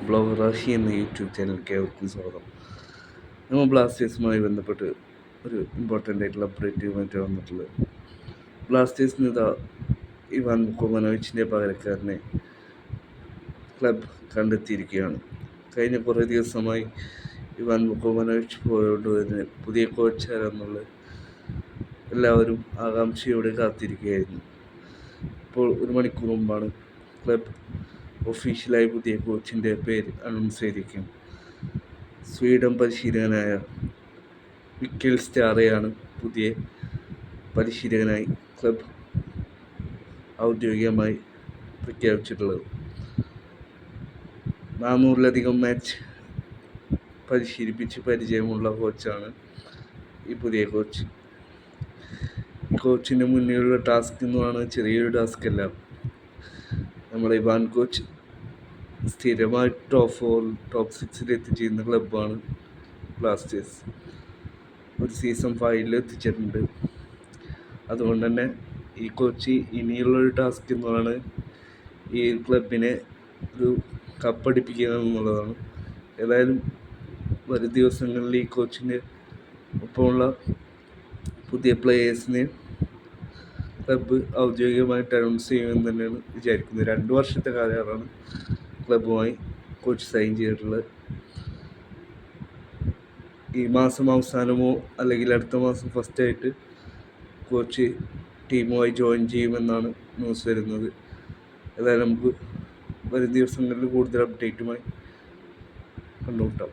Blogger Rashi എന്ന YouTube ചാനലിലേക്ക് ഏവർക്കും സ്വാഗതം. നമ്മൾ ബ്ലാസ്റ്റേഴ്സുമായി ബന്ധപ്പെട്ട് ഒരു ഇമ്പോർട്ടൻ്റ് ആയിട്ടുള്ള അപ്ഡേറ്റുമായിട്ട് വന്നിട്ടുള്ളത്. ബ്ലാസ്റ്റേഴ്സിന് ഇവാൻ വുക്കോമനോവിച്ചിൻ്റെ പകരക്കാരനെ ക്ലബ് കണ്ടെത്തിയിരിക്കുകയാണ്. കഴിഞ്ഞ കുറേ ദിവസമായി ഇവാൻ വുക്കോമനോവിച്ച് പോയതുകൊണ്ട് തന്നെ പുതിയ കോച്ച് ആരാന്നുള്ളത് എല്ലാവരും ആകാംക്ഷയോടെ കാത്തിരിക്കുകയായിരുന്നു. ഇപ്പോൾ ഒരു മണിക്കൂർ മുമ്പാണ് ക്ലബ് ഒഫീഷ്യലായി പുതിയ കോച്ചിൻ്റെ പേര് അനൗൺസ് ചെയ്തിരിക്കുകയാണ്. സ്വീഡൻ പരിശീലകനായ മിക്കൽ സ്റ്റാറെയാണ് പുതിയ പരിശീലകനായി ക്ലബ് ഔദ്യോഗികമായി പ്രഖ്യാപിച്ചിട്ടുള്ളത്. 400-ലധികം മാച്ച് പരിശീലിപ്പിച്ച് പരിചയമുള്ള കോച്ചാണ് ഈ പുതിയ കോച്ച്. ഈ കോച്ചിൻ്റെ മുന്നിലുള്ള ടാസ്ക് എന്ന് പറയുന്നത് ചെറിയൊരു ടാസ്ക് അല്ല. നമ്മുടെ ഇവാൻ കോച്ച് സ്ഥിരമായി ടോപ്പ് 6 എത്തിച്ചേരുന്ന ക്ലബ്ബാണ് ബ്ലാസ്റ്റേഴ്സ്. ഒരു സീസൺ 5 എത്തിച്ചിട്ടുണ്ട്. അതുകൊണ്ട് തന്നെ ഈ കോച്ച് ഇനിയുള്ളൊരു ടാസ്ക് എന്ന് പറയുന്നത് ഈ ക്ലബിനെ ഒരു കപ്പടിപ്പിക്കുക എന്നുള്ളതാണ്. ഏതായാലും വരും ദിവസങ്ങളിൽ ഈ കോച്ചിൻ്റെ ഒപ്പമുള്ള പുതിയ പ്ലേയേഴ്സിനെ ക്ലബ്ബ് ഔദ്യോഗികമായിട്ട് അനൗൺസ് ചെയ്യുമെന്ന് തന്നെയാണ് വിചാരിക്കുന്നത്. 2 വർഷത്തെ കാലയളവാണ് ക്ലബ്ബുമായി കോച്ച് സൈൻ ചെയ്തിട്ടുള്ളത്. ഈ മാസം അവസാനമോ അല്ലെങ്കിൽ അടുത്ത മാസം ഫസ്റ്റായിട്ട് കോച്ച് ടീമുമായി ജോയിൻ ചെയ്യുമെന്നാണ് ന്യൂസ് വരുന്നത്. ഏതായാലും നമുക്ക് വരും ദിവസങ്ങളിൽ കൂടുതൽ അപ്ഡേറ്റുമായി കണ്ടുമുട്ടാം.